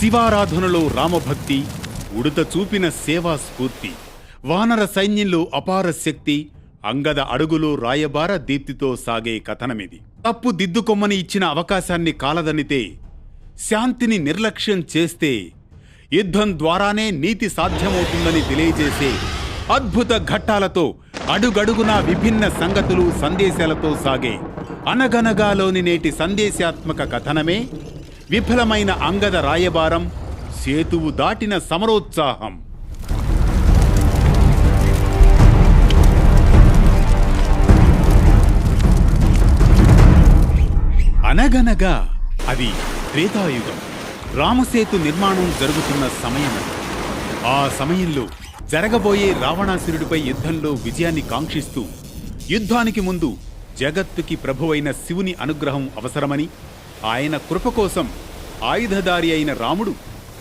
శివారాధనలో రామభక్తి, ఉడుత చూపిన సేవా స్ఫూర్తి, వానర సైన్యంలో అపార శక్తి, అంగద అడుగులో రాయబార దీప్తితో సాగే కథనమిది. తప్పు దిద్దుకొమ్మని ఇచ్చిన అవకాశాన్ని కాలదనితే, శాంతిని నిర్లక్ష్యం చేస్తే యుద్ధం ద్వారానే నీతి సాధ్యమవుతుందని తెలియజేసే అద్భుత ఘట్టాలతో అడుగడుగునా విభిన్న సంగతులు సందేశాలతో సాగే అనగనగాలోని నేటి సందేశాత్మక కథనమే విఫలమైన అంగద రాయబారం, సేతువు దాటిన సమరోత్సాహం. అనగనగా అది త్రేతాయుగం. రామసేతు నిర్మాణం జరుగుతున్న సమయం. ఆ సమయంలో జరగబోయే రావణాసురుడిపై యుద్ధంలో విజయాన్ని కాంక్షిస్తూ యుద్ధానికి ముందు జగత్తుకి ప్రభువైన శివుని అనుగ్రహం అవసరమని, ఆయన కృప కోసం ఆయుధదారి అయిన రాముడు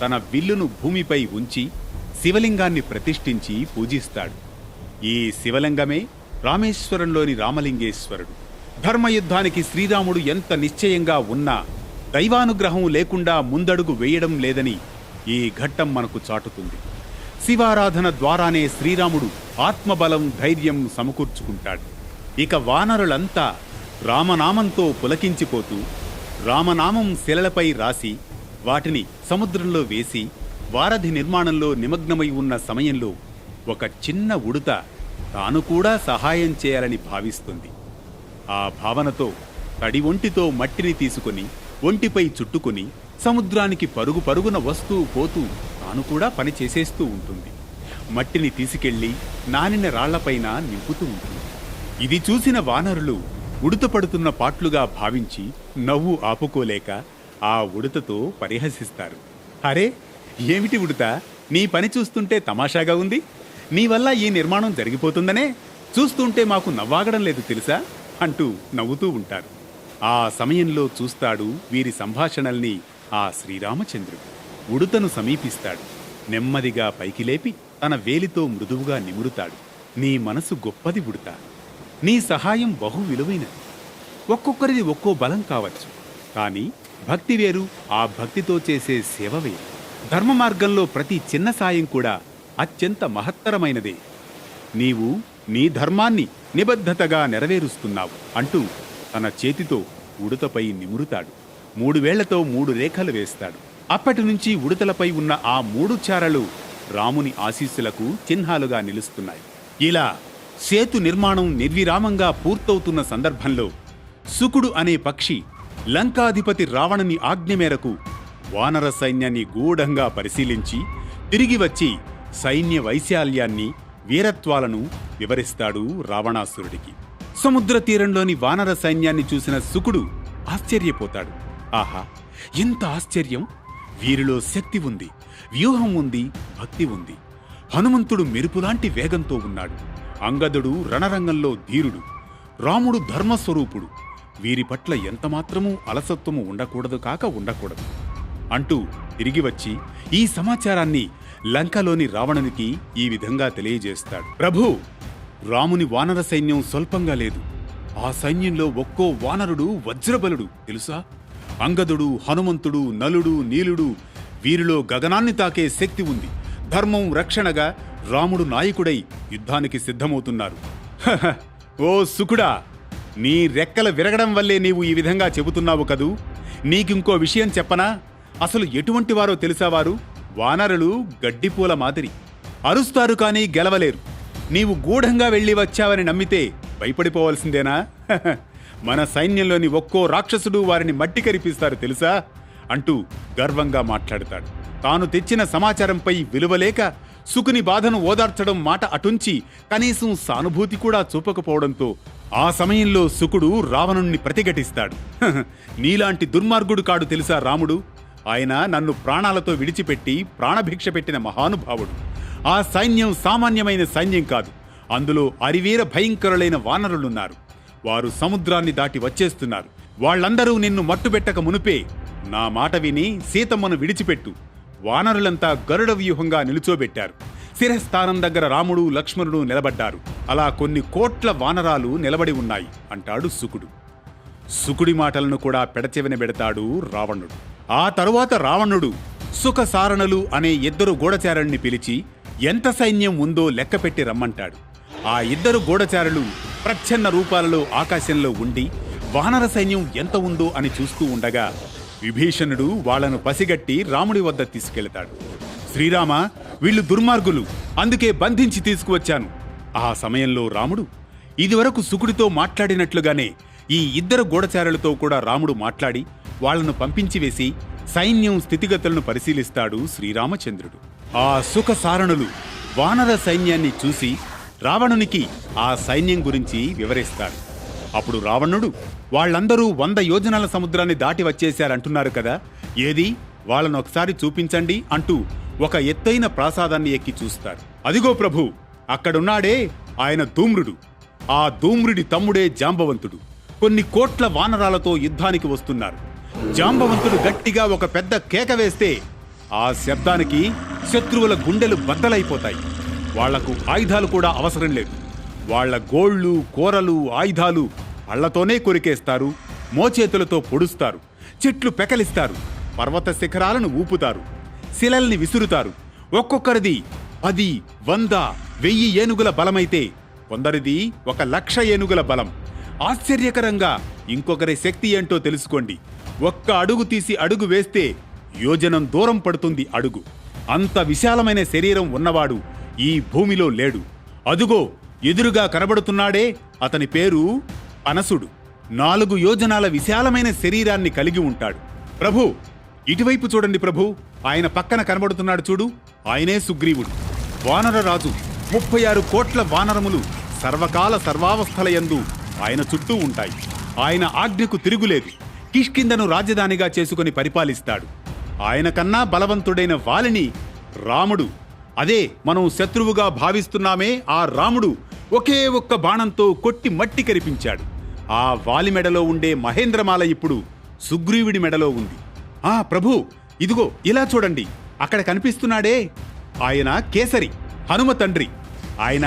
తన విల్లును భూమిపై ఉంచి శివలింగాన్ని ప్రతిష్ఠించి పూజిస్తాడు. ఈ శివలింగమే రామేశ్వరంలోని రామలింగేశ్వరుడు. ధర్మయుద్ధానికి శ్రీరాముడు ఎంత నిశ్చయంగా ఉన్నా దైవానుగ్రహం లేకుండా ముందడుగు వేయడం లేదని ఈ ఘట్టం మనకు చాటుతుంది. శివారాధన ద్వారానే శ్రీరాముడు ఆత్మబలం, ధైర్యం సమకూర్చుకుంటాడు. ఇక వానరులంతా రామనామంతో పులకించిపోతూ రామనామం శిలలపై రాసి వాటిని సముద్రంలో వేసి వారధి నిర్మాణంలో నిమగ్నమై ఉన్న సమయంలో ఒక చిన్న ఉడుత తాను కూడా సహాయం చేయాలని భావిస్తుంది. ఆ భావనతో తడి ఒంటితో మట్టిని తీసుకుని ఒంటిపై చుట్టుకుని సముద్రానికి పరుగు పరుగున వస్తూ పోతూ తాను కూడా పని చేసేస్తూ ఉంటుంది. మట్టిని తీసుకెళ్లి నానిన రాళ్లపైన నింపుతూ ఉంటుంది. ఇది చూసిన వానరులు ఉడుత పడుతున్న పాట్లుగా భావించి నవ్వు ఆపుకోలేక ఆ ఉడుతతో పరిహసిస్తారు. అరే, ఏమిటి ఉడుత, నీ పని చూస్తుంటే తమాషాగా ఉంది. నీ వల్ల ఈ నిర్మాణం జరిగిపోతుందనే చూస్తుంటే మాకు నవ్వాగడం లేదు తెలుసా అంటూ నవ్వుతూ ఉంటారు. ఆ సమయంలో చూస్తాడు వీరి సంభాషణల్ని ఆ శ్రీరామచంద్రుడు. ఉడుతను సమీపిస్తాడు. నెమ్మదిగా పైకి లేపి తన వేలితో మృదువుగా నిమురుతాడు. నీ మనసు గొప్పది ఉడుత, నీ సహాయం బహు విలువైనది. ఒక్కొక్కరిది ఒక్కో బలం కావచ్చు, కానీ భక్తి వేరు, ఆ భక్తితో చేసే సేవ వేరు. ధర్మ మార్గంలో ప్రతి చిన్న సాయం కూడా అత్యంత మహత్తరమైనదే. నీవు నీ ధర్మాన్ని నిబద్ధతగా నెరవేరుస్తున్నావు అంటూ తన చేతితో ఉడుతపై నిమురుతాడు. 3 వేళ్లతో 3 రేఖలు వేస్తాడు. అప్పటి నుంచి ఉడుతలపై ఉన్న ఆ 3 చారలు రాముని ఆశీస్సులకు చిహ్నాలుగా నిలుస్తున్నాయి. ఇలా సేతు నిర్మాణం నిర్విరామంగా పూర్తవుతున్న సందర్భంలో శుకుడు అనే పక్షి లంకాధిపతి రావణుని ఆజ్ఞ మేరకు వానర సైన్యాన్ని గూఢంగా పరిశీలించి తిరిగి వచ్చి సైన్య వైశాల్యాన్ని, వీరత్వాలను వివరిస్తాడు రావణాసురుడికి. సముద్ర తీరంలోని వానర సైన్యాన్ని చూసిన శుకుడు ఆశ్చర్యపోతాడు. ఆహా, ఎంత ఆశ్చర్యం! వీరిలో శక్తి ఉంది, వ్యూహం ఉంది, భక్తి ఉంది. హనుమంతుడు మెరుపులాంటి వేగంతో ఉన్నాడు. అంగదుడు రణరంగంలో ధీరుడు, రాముడు ధర్మస్వరూపుడు. వీరి పట్ల ఎంతమాత్రమూ అలసత్వము ఉండకూడదు అంటూ తిరిగి వచ్చి ఈ సమాచారాన్ని లంకలోని రావణునికి ఈ విధంగా తెలియజేస్తాడు. ప్రభూ, రాముని వానర సైన్యం స్వల్పంగా లేదు. ఆ సైన్యంలో ఒక్కో వానరుడు వజ్రబలుడు తెలుసా? అంగదుడు, హనుమంతుడు, నలుడు, నీలుడు, వీరిలో గగనాన్ని తాకే శక్తి ఉంది. ధర్మం రక్షణగా రాముడు నాయకుడై యుద్ధానికి సిద్ధమవుతున్నారు. ఓ శుకుడా, నీ రెక్కలు విరగడం వల్లే నీవు ఈ విధంగా చెబుతున్నావు కదూ. నీకింకో విషయం చెప్పనా? అసలు ఎటువంటి వారో తెలుసా వారు? వానరులు గడ్డిపూల మాదిరి. అరుస్తారు కానీ గెలవలేరు. నీవు గూఢంగా వెళ్ళి వచ్చావని నమ్మితే భయపడిపోవలసిందేనా? మన సైన్యంలోని ఒక్కో రాక్షసుడు వారిని మట్టి కరిపిస్తారు తెలుసా అంటూ గర్వంగా మాట్లాడతాడు. తాను తెచ్చిన సమాచారంపై విలువలేక శుకుని బాధను ఓదార్చడం మాట అటుంచి కనీసం సానుభూతి కూడా చూపకపోవడంతో ఆ సమయంలో శుకుడు రావణుణ్ణి ప్రతిఘటిస్తాడు. నీలాంటి దుర్మార్గుడు కాడు తెలుసా రాముడు. ఆయన నన్ను ప్రాణాలతో విడిచిపెట్టి ప్రాణభిక్ష పెట్టిన మహానుభావుడు. ఆ సైన్యం సామాన్యమైన సైన్యం కాదు. అందులో అరివీర భయంకరులైన వానరులున్నారు. వారు సముద్రాన్ని దాటి వచ్చేస్తున్నారు. వాళ్లందరూ నిన్ను మట్టుబెట్టక మునుపే నా మాట విని సీతమ్మను విడిచిపెట్టు. వానరులంతా గరుడ వ్యూహంగా నిలుచోబెట్టారు. శిరస్థానం దగ్గర రాముడు, లక్ష్మణుడు నిలబడ్డారు. అలా కొన్ని కోట్ల వానరాలు నిలబడి ఉన్నాయి అంటాడు శుకుడు. శుకుడి మాటలను కూడా పెడచెవిన పెడతాడు రావణుడు. ఆ తరువాత రావణుడు సుఖసారణులు అనే ఇద్దరు గూఢచారుల్ని పిలిచి ఎంత సైన్యం ఉందో లెక్కపెట్టి రమ్మంటాడు. ఆ ఇద్దరు గూఢచారులు ప్రచ్ఛన్న రూపాలలో ఆకాశంలో ఉండి వానర సైన్యం ఎంత ఉందో అని చూస్తూ ఉండగా విభీషణుడు వాళ్లను పసిగట్టి రాముడి వద్ద తీసుకెళతాడు. శ్రీరామ, వీళ్ళు దుర్మార్గులు, అందుకే బంధించి తీసుకువచ్చాను. ఆ సమయంలో రాముడు ఇదివరకు శుకుడితో మాట్లాడినట్లుగానే ఈ ఇద్దరు గూఢచారులతో కూడా రాముడు మాట్లాడి వాళ్లను పంపించివేసి సైన్యం స్థితిగతులను పరిశీలిస్తాడు శ్రీరామచంద్రుడు. ఆ సుఖసారణులు వానర సైన్యాన్ని చూసి రావణునికి ఆ సైన్యం గురించి వివరిస్తాడు. అప్పుడు రావణుడు, వాళ్ళందరూ 100 యోజనాల సముద్రాన్ని దాటి వచ్చేశారంటున్నారు కదా, ఏది వాళ్ళను ఒకసారి చూపించండి అంటూ ఒక ఎత్తైన ప్రాసాదాన్ని ఎక్కి చూస్తాడు. అదిగో ప్రభు, అక్కడున్నాడే ఆయన ధూమ్రుడు. ఆ ధూమ్రుడి తమ్ముడే జాంబవంతుడు. కొన్ని కోట్ల వానరాలతో యుద్ధానికి వస్తున్నారు. జాంబవంతుడు గట్టిగా ఒక పెద్ద కేక వేస్తే ఆ శబ్దానికి శత్రువుల గుండెలు బద్దలైపోతాయి. వాళ్లకు ఆయుధాలు కూడా అవసరం లేదు. వాళ్ల గోళ్లు, కూరలు, ఆయుధాలు అళ్లతోనే కొరికేస్తారు, మోచేతులతో పొడుస్తారు, చెట్లు పెకలిస్తారు, పర్వత శిఖరాలను ఊపుతారు, శిలల్ని విసురుతారు. ఒక్కొక్కరిది 10, 100, 1000 ఏనుగుల బలమైతే కొందరిది 1,00,000 ఏనుగుల బలం. ఆశ్చర్యకరంగా ఇంకొకరి శక్తి ఏంటో తెలుసుకోండి. ఒక్క అడుగు తీసి అడుగు వేస్తే యోజనం దూరం పడుతుంది అడుగు. అంత విశాలమైన శరీరం ఉన్నవాడు ఈ భూమిలో లేడు. అదుగో ఎదురుగా కనబడుతున్నాడే, అతని పేరు అనసుడు. 4 యోజనాల విశాలమైన శరీరాన్ని కలిగి ఉంటాడు. ప్రభు, ఇటువైపు చూడండి ప్రభు, ఆయన పక్కన కనబడుతున్నాడు చూడు, ఆయనే సుగ్రీవుడు. వానరరాజు. 36 కోట్ల వానరములు సర్వకాల సర్వావస్థలయందు ఆయన చుట్టూ ఉంటాయి. ఆయన ఆజ్ఞకు తిరుగులేదు. కిష్కింధను రాజధానిగా చేసుకుని పరిపాలిస్తాడు. ఆయన కన్నా బలవంతుడైన వాలిని రాముడు, అదే మనం శత్రువుగా భావిస్తున్నామే ఆ రాముడు, ఒకే ఒక్క బాణంతో కొట్టి మట్టి కరిపించాడు. ఆ వాలి మెడలో ఉండే మహేంద్రమాల ఇప్పుడు సుగ్రీవుడి మెడలో ఉంది. ఆ ప్రభు, ఇదిగో ఇలా చూడండి, అక్కడ కనిపిస్తున్నాడే, ఆయన కేసరి, హనుమ తండ్రి. ఆయన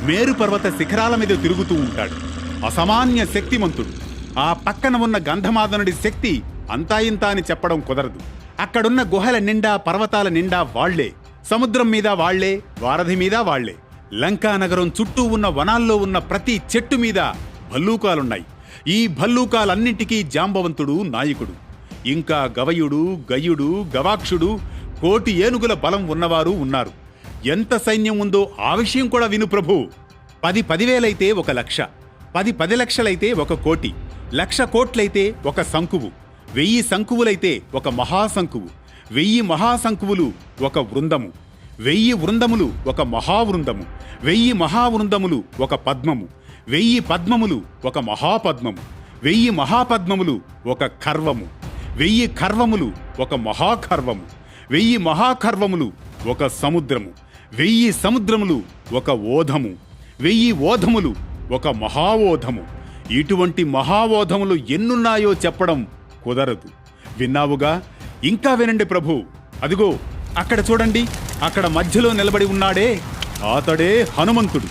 మేరు పర్వత శిఖరాల మీద తిరుగుతూ ఉంటాడు. అసామాన్య శక్తిమంతుడు. ఆ పక్కన ఉన్న గంధమాదనుడి శక్తి అంతా ఇంతా అని చెప్పడం కుదరదు. అక్కడున్న గుహల నిండా, పర్వతాల నిండా వాళ్లే, సముద్రం మీద వాళ్లే, వారధి మీద వాళ్లే. లంకా నగరం చుట్టూ ఉన్న వనాల్లో ఉన్న ప్రతి చెట్టు మీద భల్లూకాలున్నాయి. ఈ భల్లూకాలన్నింటికీ జాంబవంతుడు నాయకుడు. ఇంకా గవయుడు, గయుడు, గవాక్షుడు, 1,000 ఏనుగుల బలం ఉన్నవారు ఉన్నారు. ఎంత సైన్యం ఉందో ఆ విషయం కూడా విను ప్రభు. 10,000 1 లక్ష, 10 లక్షలైతే 1 కోటి, 1,00,000 కోట్లయితే 1 శంకువు, 1000 శంకువులైతే 1 మహాశంకువు, 1000 మహాశంకువులు 1 వృందము, 1000 వృందములు 1 మహావృందము, 1000 మహావృందములు 1 పద్మము, 1000 పద్మములు 1 మహాపద్మము, 1000 మహాపద్మములు 1 ఖర్వము, 1000 ఖర్వములు 1 మహాఖర్వము, 1000 మహాఖర్వములు 1 సముద్రము, 1000 సముద్రములు 1 ఓధము, 1000 ఓధములు 1 మహాఓధము. ఇటువంటి మహాఓధములు ఎన్నున్నాయో చెప్పడం కుదరదు. విన్నావుగా, ఇంకా వినండి ప్రభు. అదిగో అక్కడ చూడండి, అక్కడ మధ్యలో నిలబడి ఉన్నాడే, అతడే హనుమంతుడు,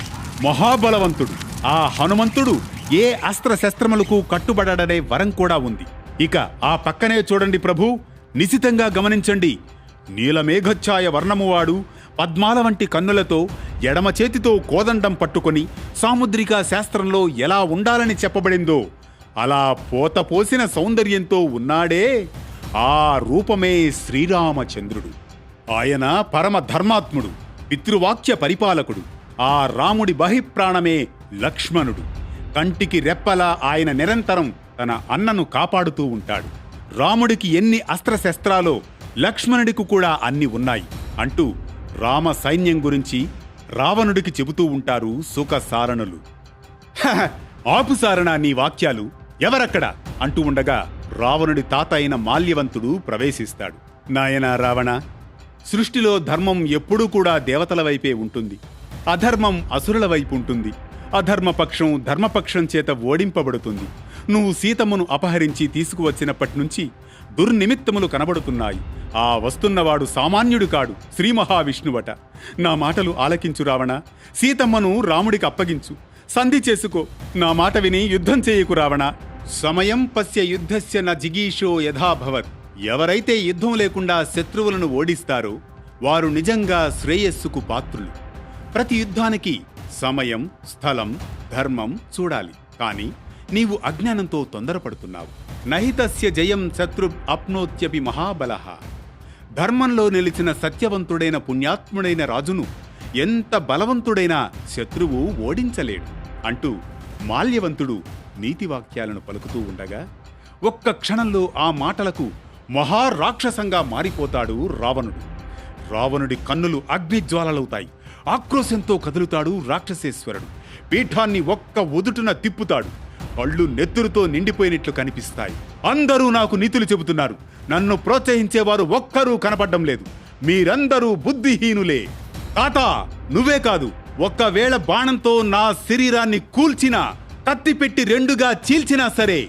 మహాబలవంతుడు. ఆ హనుమంతుడు ఏ అస్త్రశస్త్రములకు కట్టుబడడే వరం కూడా ఉంది. ఇక ఆ పక్కనే చూడండి ప్రభు, నిశితంగా గమనించండి. నీలమేఘఛాయ వర్ణమువాడు, పద్మాల వంటి కన్నులతో, ఎడమ చేతితో కోదండం పట్టుకొని సాముద్రికా శాస్త్రంలో ఎలా ఉండాలని చెప్పబడిందో అలా పోతపోసిన సౌందర్యంతో ఉన్నాడే, ఆ రూపమే శ్రీరామచంద్రుడు. ఆయన పరమ ధర్మాత్ముడు, పితృవాక్య పరిపాలకుడు. ఆ రాముడి బహిప్రాణమే లక్ష్మణుడు. కంటికి రెప్పలా ఆయన నిరంతరం తన అన్నను కాపాడుతూ ఉంటాడు. రాముడికి ఎన్ని అస్త్రశస్త్రాలో లక్ష్మణుడికి కూడా అన్ని ఉన్నాయి అంటూ రామ సైన్యం గురించి రావణుడికి చెబుతూ ఉంటారు సుఖసారణులు. ఆపు సారణ నీ వాక్యాలు, ఎవరక్కడ అంటూ ఉండగా రావణుడి తాత అయిన మాల్యవంతుడు ప్రవేశిస్తాడు. నాయనా రావణ, సృష్టిలో ధర్మం ఎప్పుడూ కూడా దేవతల వైపే ఉంటుంది, అధర్మం అసురుల వైపు ఉంటుంది. అధర్మపక్షం ధర్మపక్షం చేత ఓడింపబడుతుంది. నువ్వు సీతమ్మను అపహరించి తీసుకువచ్చినప్పటి నుంచి దుర్నిమిత్తములు కనబడుతున్నాయి. ఆ వస్తున్నవాడు సామాన్యుడు కాడు, శ్రీ మహావిష్ణువట. నా మాటలు ఆలకించు రావణ, సీతమ్మను రాముడికి అప్పగించు, సంధి చేసుకో. నా మాట విని యుద్ధం చేయకు రావణ. సమయం పస్య యుద్ధస్య న జిగీషో యథాభవత్. ఎవరైతే యుద్ధం లేకుండా శత్రువులను ఓడిస్తారో వారు నిజంగా శ్రేయస్సుకు పాత్రులు. ప్రతి యుద్ధానికి సమయం, స్థలం, ధర్మం చూడాలి. కానీ నీవు అజ్ఞానంతో తొందరపడుతున్నావు. నహితస్య జయం శత్రు అప్నోత్యపి మహాబలః. ధర్మంలో నిలిచిన సత్యవంతుడైన పుణ్యాత్ముడైన రాజును ఎంత బలవంతుడైనా శత్రువు ఓడించలేడు అంటూ మాల్యవంతుడు నీతివాక్యాలను పలుకుతూ ఉండగా ఒక్క క్షణంలో ఆ మాటలకు మహారాక్షసంగా మారిపోతాడు రావణుడు. రావణుడి కన్నులు అగ్నిజ్వాలలవుతాయి. ఆక్రోశంతో కదులుతాడు రాక్షసేశ్వరుడు. పీఠాన్ని ఒక్క ఉదుటున తిప్పుతాడు. కళ్ళు నెత్తురుతో నిండిపోయినట్లు కనిపిస్తాయి. అందరూ నాకు నీతులు చెబుతున్నారు. నన్ను ప్రోత్సహించేవారు ఒక్కరూ కనపడ్డం లేదు. మీరందరూ బుద్ధిహీనులే. తాత, నువ్వే కాదు, ఒక్కవేళ బాణంతో నా శరీరాన్ని కూల్చినా, కత్తిపెట్టి రెండుగా చీల్చినా సరే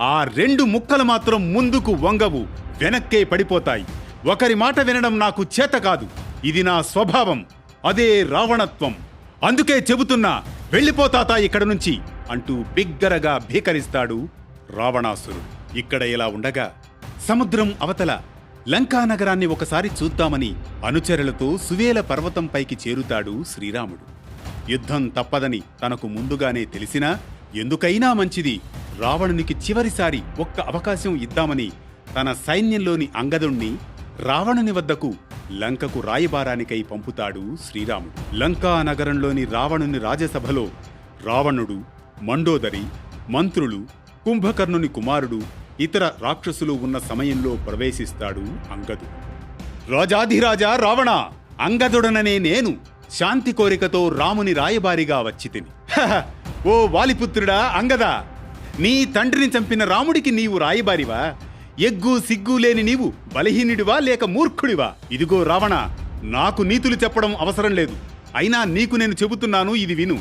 ఆ రెండు ముక్కలు మాత్రం ముందుకు వంగవు, వెనక్కే పడిపోతాయి. ఒకరి మాట వినడం నాకు చేత కాదు. ఇది నా స్వభావం. అదే రావణత్వం. అందుకే చెబుతున్నా, వెళ్ళిపోతాత ఇక్కడ నుంచి అంటూ బిగ్గరగా భీకరిస్తాడు రావణాసురుడు. ఇక్కడ ఇలా ఉండగా సముద్రం అవతల లంకా నగరాన్ని ఒకసారి చూద్దామని అనుచరులతో సువేల పర్వతం పైకి చేరుతాడు శ్రీరాముడు. యుద్ధం తప్పదని తనకు ముందుగానే తెలిసినా ఎందుకైనా మంచిది రావణునికి చివరిసారి ఒక్క అవకాశం ఇద్దామని తన సైన్యంలోని అంగదుణ్ణి రావణుని వద్దకు లంకకు రాయబారానికై పంపుతాడు శ్రీరాముడు. లంకా నగరంలోని రావణుని రాజసభలో రావణుడు, మండోదరి, మంత్రులు, కుంభకర్ణుని కుమారుడు, ఇతర రాక్షసులు ఉన్న సమయంలో ప్రవేశిస్తాడు అంగదుడు. రాజాధిరాజా రావణ, అంగదుడననే నేను శాంతి కోరికతో రాముని రాయబారిగా వచ్చితిని. ఓ వాలిపుత్రుడా అంగదా, నీ తండ్రిని చంపిన రాముడికి నీవు రాయబారివా? ఎగ్గు సిగ్గు లేని నీవు బలహీనుడివా లేక మూర్ఖుడివా? ఇదిగో రావణ, నాకు నీతులు చెప్పడం అవసరం లేదు. అయినా నీకు నేను చెబుతున్నాను, ఇది విను.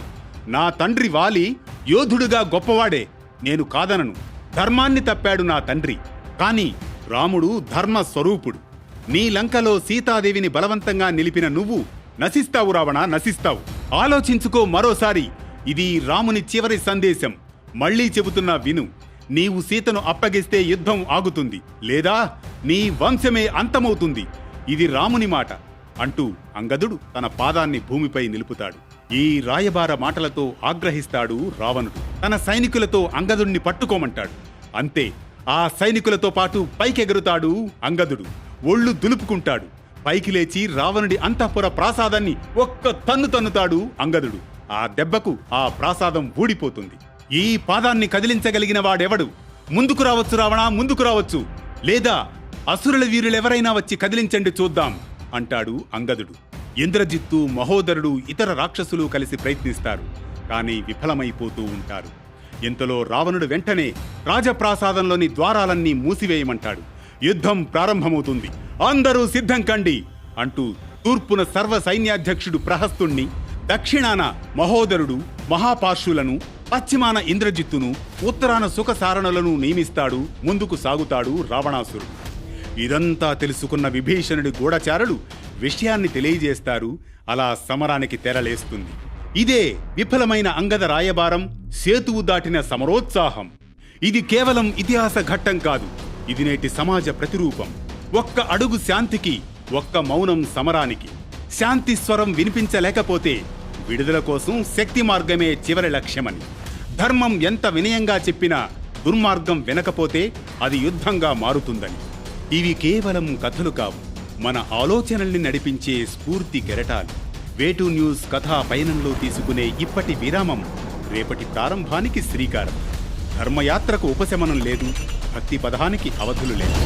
నా తండ్రి వాలి యోధుడుగా గొప్పవాడే, నేను కాదనను. ధర్మాన్ని తప్పాడు నా తండ్రి. కాని రాముడు ధర్మ స్వరూపుడు. నీ లంకలో సీతాదేవిని బలవంతంగా నిలిపిన నువ్వు నశిస్తావు రావణ, నశిస్తావు. ఆలోచించుకో మరోసారి. ఇది రాముని చివరి సందేశం. మళ్లీ చెబుతున్నా విను. నీవు సీతను అప్పగిస్తే యుద్ధం ఆగుతుంది, లేదా నీ వంశమే అంతమవుతుంది. ఇది రాముని మాట అంటూ అంగదుడు తన పాదాన్ని భూమిపై నిలుపుతాడు. ఈ రాయబార మాటలతో ఆగ్రహిస్తాడు రావణుడు. తన సైనికులతో అంగదుడిని పట్టుకోమంటాడు. అంతే, ఆ సైనికులతో పాటు పైకెగురుతాడు అంగదుడు. ఒళ్ళు దులుపుకుంటాడు. పైకి లేచి రావణుడి అంతఃపుర ప్రాసాదాన్ని ఒక్క తన్ను తన్నుతాడు అంగదుడు. ఆ దెబ్బకు ఆ ప్రాసాదం ఊడిపోతుంది. ఈ పాదాన్ని కదిలించగలిగిన వాడెవడు? ముందుకు రావచ్చు రావణ, ముందుకు రావచ్చు. లేదా అసురుల వీరులెవరైనా వచ్చి కదిలించండి చూద్దాం అంటాడు అంగదుడు. ఇంద్రజిత్తు, మహోదరుడు, ఇతర రాక్షసులు కలిసి ప్రయత్నిస్తారు. కానీ విఫలమైపోతూ ఉంటారు. ఇంతలో రావణుడు వెంటనే రాజప్రాసాదంలోని ద్వారాలన్నీ మూసివేయమంటాడు. యుద్ధం ప్రారంభమవుతుంది. అందరూ సిద్ధం కండి అంటూ తూర్పున సర్వ సైన్యాధ్యక్షుడు ప్రహస్తుణ్ణి, దక్షిణాన మహోదరుడు, మహాపార్షులను, పశ్చిమాన ఇంద్రజిత్తును, ఉత్తరాన సుఖసారణులను నియమిస్తాడు. ముందుకు సాగుతాడు రావణాసురుడు. ఇదంతా తెలుసుకున్న విభీషణుడి గూఢచారులు విషయాన్ని తెలియజేస్తారు. అలా సమరానికి తెరలేస్తుంది. ఇదే విఫలమైన అంగద రాయబారం, సేతువు దాటిన సమరోత్సాహం. ఇది కేవలం ఇతిహాస ఘట్టం కాదు, ఇది నేటి సమాజ ప్రతిరూపం. ఒక్క అడుగు శాంతికి, ఒక్క మౌనం సమరానికి. శాంతి స్వరం వినిపించలేకపోతే విడుదల కోసం శక్తి మార్గమే చివరి లక్ష్యమని. ధర్మం ఎంత వినయంగా చెప్పినా దుర్మార్గం వినకపోతే అది యుద్ధంగా మారుతుందని. ఇవి కేవలం కథలు కావు, మన ఆలోచనల్ని నడిపించే స్ఫూర్తి కెరటాలు. వేటు న్యూస్ కథా పయనంలో తీసుకునే ఇప్పటి విరామం రేపటి ప్రారంభానికి శ్రీకారం. ధర్మయాత్రకు ఉపశమనం లేదు, భక్తి పదానికి అవధులు లేదు.